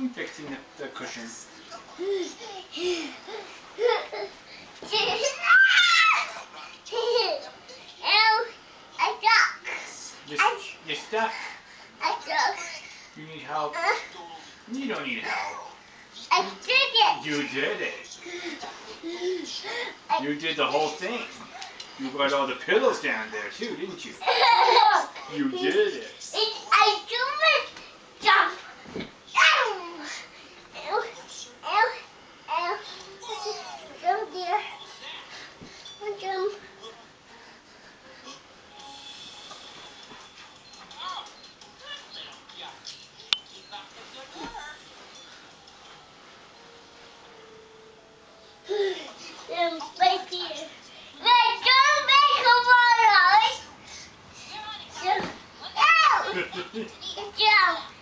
I'm fixing the cushion. You're stuck. You need help. You don't need help. I did it. You did it. You did the whole thing. You got all the pillows down there too, didn't you? You did it. I do it. Jump. Jump there. Jump. Right here. Let's jump back, come on, Jump. Jump.